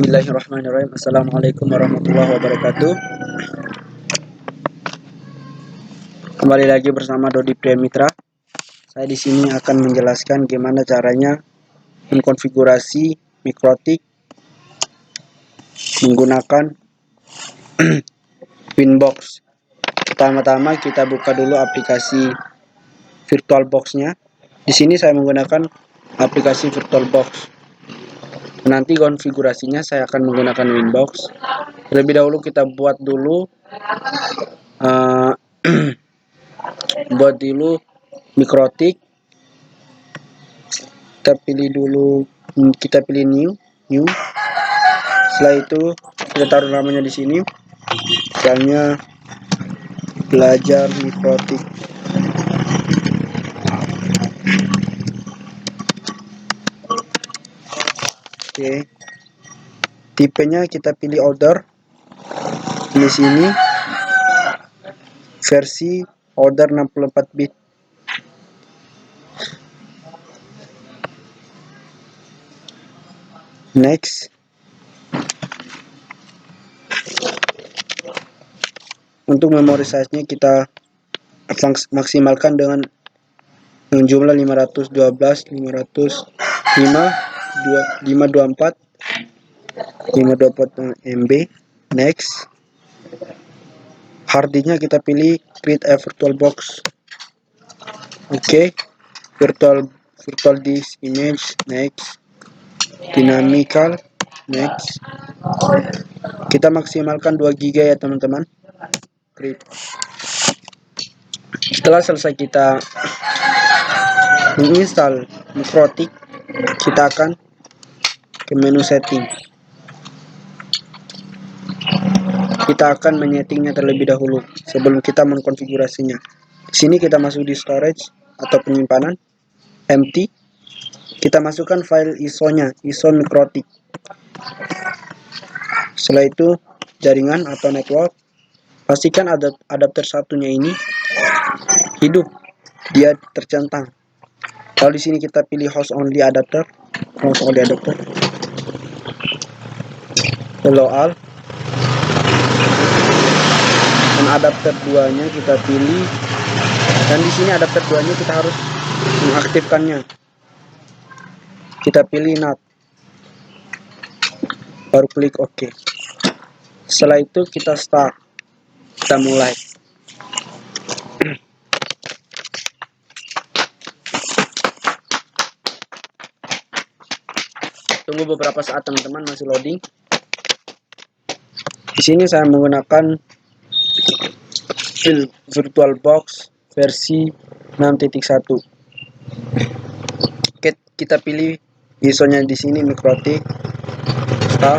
Bismillahirrahmanirrahim. Assalamualaikum warahmatullahi wabarakatuh. Kembali lagi bersama Dodi Priamitra. Saya di sini akan menjelaskan gimana caranya mengkonfigurasi mikrotik menggunakan Winbox. Pertama-tama kita buka dulu aplikasi VirtualBox-nya. Di sini saya menggunakan aplikasi VirtualBox. Nanti konfigurasinya saya akan menggunakan Winbox. Terlebih dahulu kita buat dulu mikrotik. Kita pilih new. Setelah itu kita taruh namanya di sini, misalnya belajar mikrotik. Oke. Tipenya kita pilih order. Di sini versi order 64 bit. Next. Untuk memori size-nya kita maksimalkan dengan jumlah 512, 524 MB. Next. Harddisknya kita pilih create a VirtualBox. Oke. Virtual disk image. Next. Dynamical. Next. Kita maksimalkan 2 GB ya teman-teman. Setelah selesai kita menginstal mikrotik, kita akan ke menu setting. Kita akan menyetingnya terlebih dahulu sebelum kita mengkonfigurasinya. Di sini kita masuk di storage atau penyimpanan, empty. Kita masukkan file ISO-nya, ISO mikrotik. Setelah itu jaringan atau network, pastikan adapter satunya ini hidup, dia tercentang. Kalau di sini kita pilih host only adapter, allow all. Dan adapter 2-nya kita pilih, dan di sini adapter 2-nya kita harus mengaktifkannya. Kita pilih not, baru klik OK. Setelah itu kita start, kita mulai. Tunggu beberapa saat teman-teman, masih loading. Di sini saya menggunakan VirtualBox versi 6.1. Oke, kita pilih ISO-nya di sini mikrotik. Start.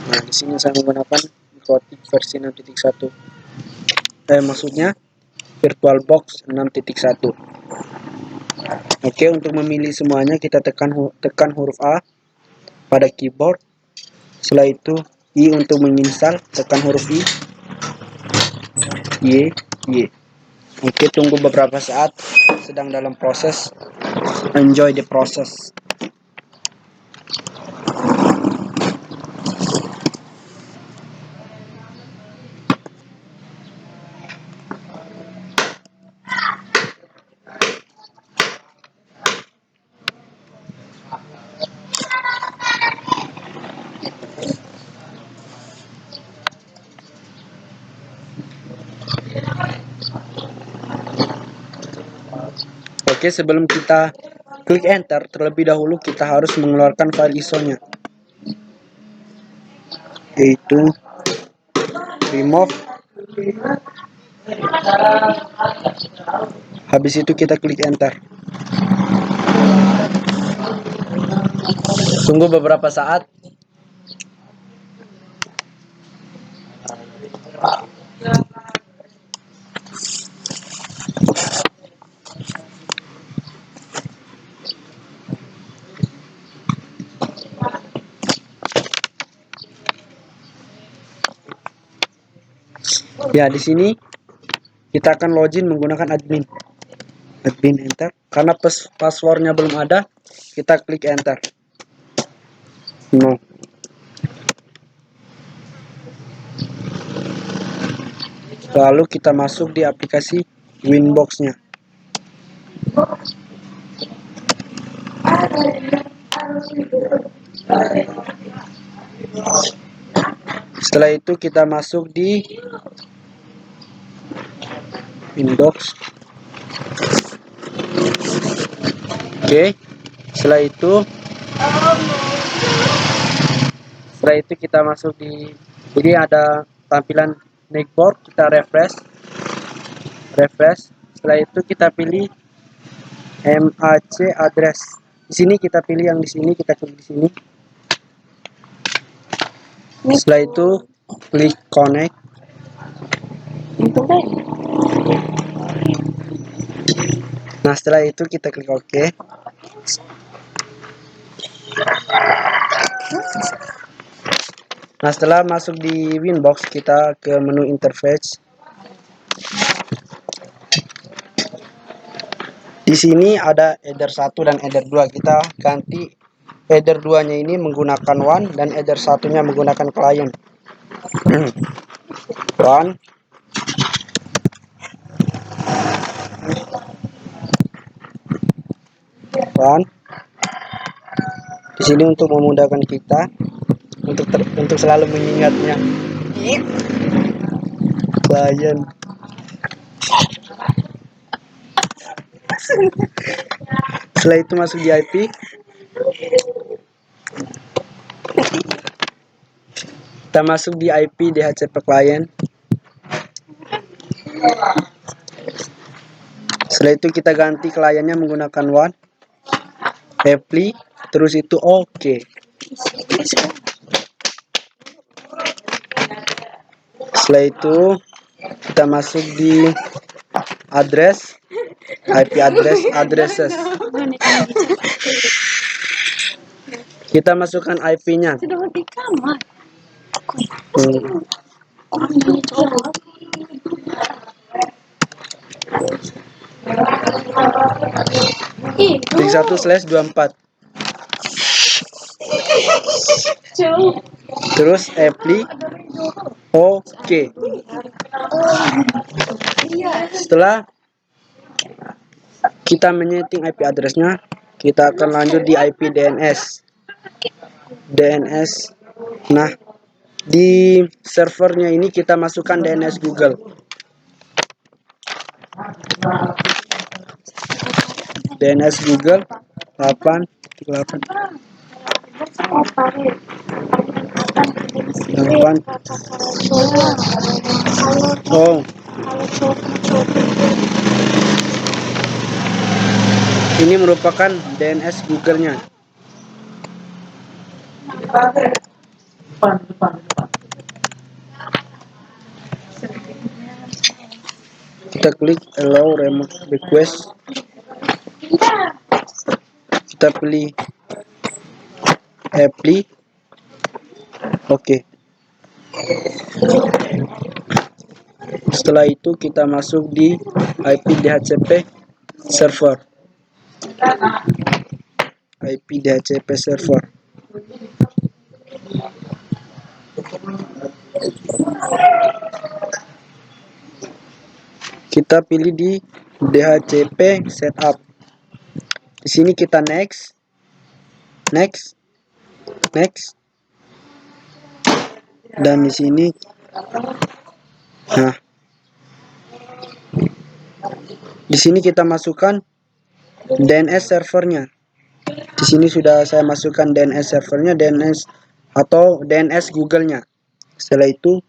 Nah, di sini saya menggunakan mikrotik versi 6.1. Maksudnya VirtualBox 6.1. Oke, untuk memilih semuanya kita tekan huruf A pada keyboard. Setelah itu I untuk menginstal, tekan huruf I. Y. Oke, tunggu beberapa saat, sedang dalam proses. Enjoy the process. Oke, sebelum kita klik enter, terlebih dahulu kita harus mengeluarkan file ISO-nya, yaitu remove. Habis itu kita klik enter. Tunggu beberapa saat. Ya, di sini kita akan login menggunakan admin. admin enter. Karena passwordnya belum ada, kita klik enter. No. Lalu kita masuk di aplikasi Winbox-nya. Setelah itu kita masuk di Winbox. Oke. Setelah itu kita masuk di, jadi ada tampilan dashboard, kita refresh. Setelah itu kita pilih MAC address. Di sini kita pilih yang di sini, kita klik di sini. Setelah itu klik connect. Nah, setelah itu kita klik OK. Nah, setelah masuk di Winbox, kita ke menu interface. Di sini ada header 1 dan header 2. Kita ganti header 2-nya ini menggunakan WAN dan header 1-nya menggunakan client. WAN. Di sini untuk memudahkan kita untuk selalu mengingatnya. Client. Setelah itu masuk di IP. Kita masuk di IP DHCP client. Setelah itu kita ganti kliennya menggunakan WAN. Apply, terus itu OK. Setelah itu kita masuk di address, IP addresses. Kita masukkan IP-nya. Titik 1/24. Terus apply, OK. Setelah kita menyeting IP addressnya, kita akan lanjut di IP DNS. Nah, di servernya ini kita masukkan DNS Google. DNS Google 8. Oh. Ini merupakan DNS Google-nya. Kita klik allow remote request. Kita pilih apply. Oke. Setelah itu kita masuk di IP DHCP server. IP DHCP server. Kita pilih di DHCP setup. Di sini kita next. Dan di sini di sini kita masukkan DNS servernya. Di sini sudah saya masukkan DNS servernya, DNS atau DNS Google-nya. Setelah itu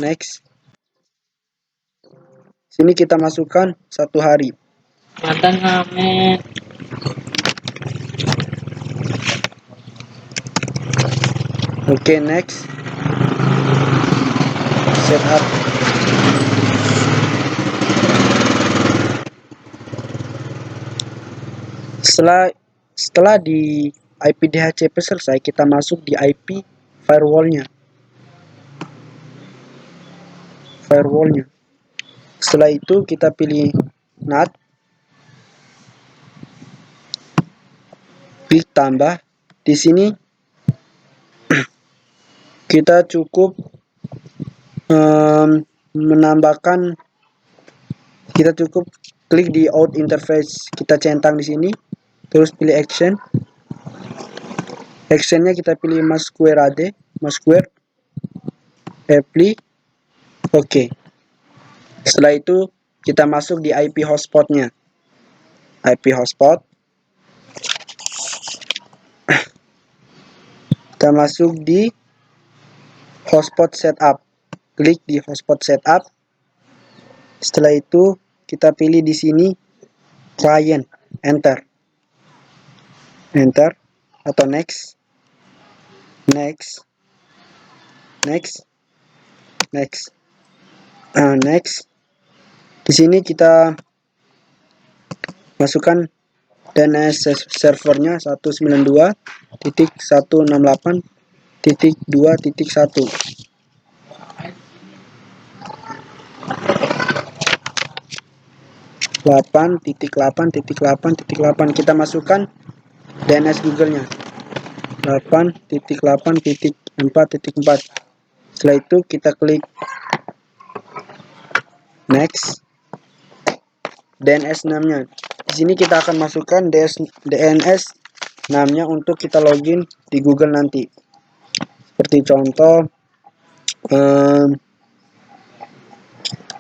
next. Sini kita masukkan 1 hari. Oke, next. Setup. Setelah di IP DHCP selesai, kita masuk di IP firewall-nya. Setelah itu kita pilih NAT. klik tambah. Di sini kita cukup menambahkan, kita cukup klik di out interface, kita centang di sini, terus pilih action. Actionnya kita pilih Masquerade AD, Masquerade, apply, oke. Setelah itu kita masuk di IP hotspotnya, IP hotspot. Kita masuk di hotspot setup, klik di hotspot setup. Setelah itu kita pilih di sini client, enter atau next. Di sini kita masukkan DNS servernya 192.168.2.1. Kita masukkan DNS Google-nya 8.8.4.4. Setelah itu kita klik next. DNS namanya, di sini kita akan masukkan DNS namanya untuk kita login di Google nanti. Seperti contoh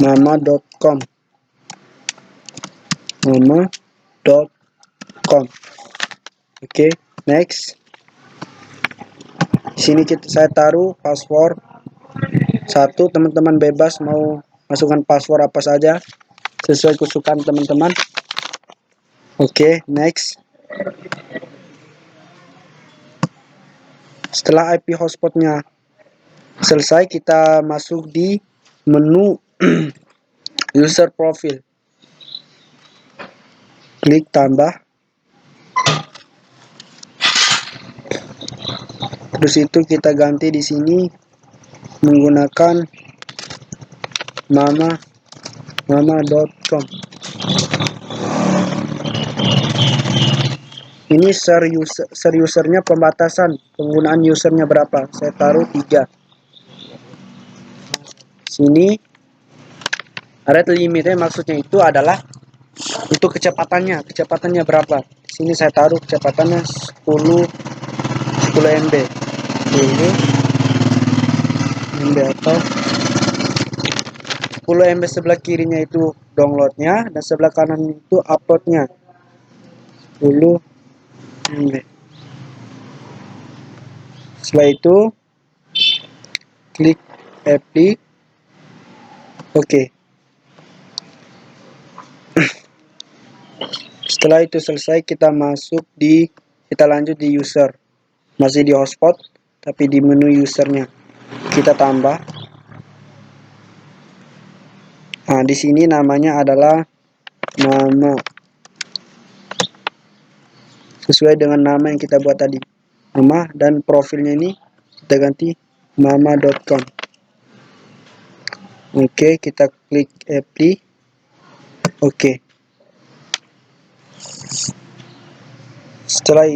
mama.com. Oke, next. Di sini saya taruh password 1. Teman-teman bebas mau masukkan password apa saja sesuai kesukaan teman-teman. Oke, next. Setelah IP hotspotnya selesai, kita masuk di menu user profile, klik tambah. Terus itu kita ganti di sini menggunakan mama.com. Ini usernya pembatasan, penggunaan usernya berapa? Saya taruh 3. Sini rate limitnya, maksudnya itu adalah untuk kecepatannya berapa. Di sini saya taruh kecepatannya 10 MB. 10 MB atau 10 MB sebelah kirinya itu downloadnya dan sebelah kanan itu uploadnya 10 MB. Setelah itu klik apply, oke. Setelah itu selesai, kita lanjut di user, masih di hotspot tapi di menu usernya kita tambah. Nah, di sini namanya adalah mama, sesuai dengan nama yang kita buat tadi, mama, dan profilnya ini kita ganti mama.com. Oke, kita klik apply, oke. Setelah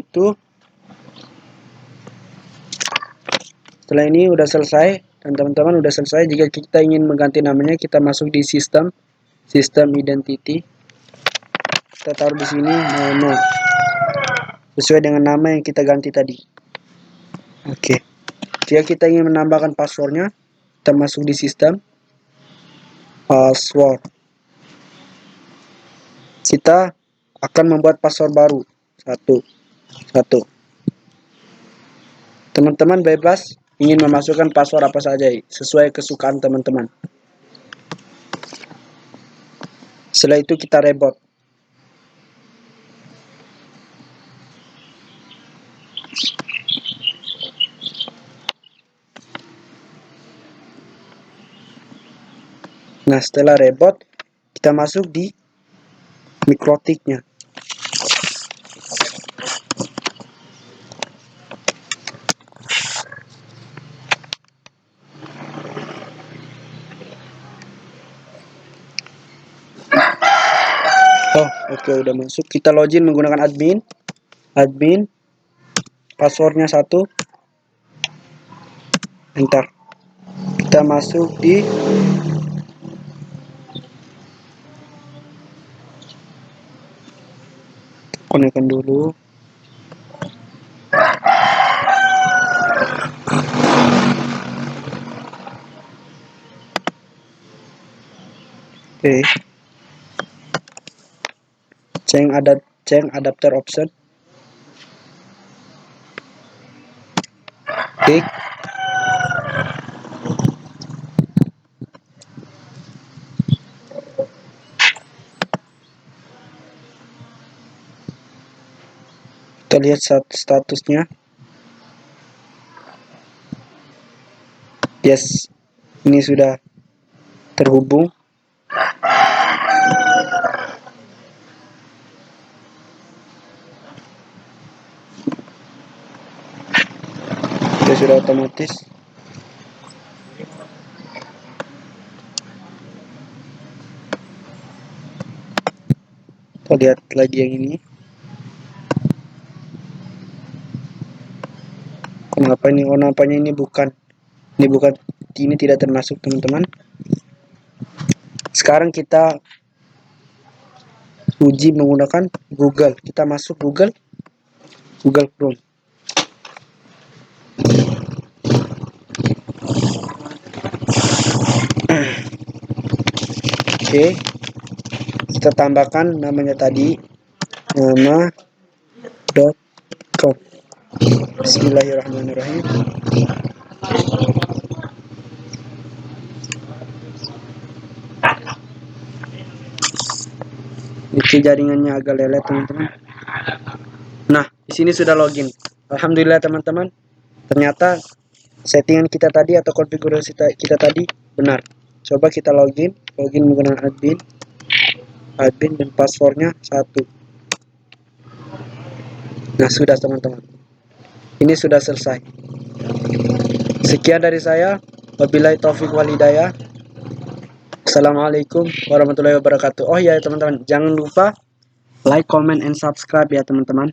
ini udah selesai dan teman-teman udah selesai. Jika kita ingin mengganti namanya, kita masuk di sistem identity, kita taruh di sini nama sesuai dengan nama yang kita ganti tadi. Oke. Jika kita ingin menambahkan passwordnya, kita masuk di sistem password. Kita akan membuat password baru 1. Teman-teman bebas ingin memasukkan password apa saja sesuai kesukaan teman-teman. Setelah itu kita reboot. Nah, setelah reboot, kita masuk di MikroTik-nya. Oh, oke, udah masuk. Kita login menggunakan admin. passwordnya 1, enter. Kita masuk di konekkan dulu. Oke. Change adapter option. Klik. Kita lihat statusnya. Yes, ini sudah terhubung. Itu sudah otomatis. Kita lihat lagi yang ini. Kenapa ini? Oh, nampaknya ini bukan. Ini tidak termasuk, teman-teman. Sekarang kita uji menggunakan Google. Kita masuk Google Chrome. Oke. Kita tambahkan namanya tadi, nama.com. Bismillahirrahmanirrahim. Ini jaringannya agak lelet, teman-teman. Nah, di sini sudah login. Alhamdulillah, teman-teman. Ternyata settingan kita tadi atau konfigurasi kita tadi benar. Coba kita login menggunakan admin dan passwordnya 1. Nah, sudah, teman-teman. Ini sudah selesai. Sekian dari saya. Wabillahi taufik wal hidayah. Assalamualaikum warahmatullahi wabarakatuh. Oh ya, teman-teman, jangan lupa like, comment, and subscribe ya, teman-teman.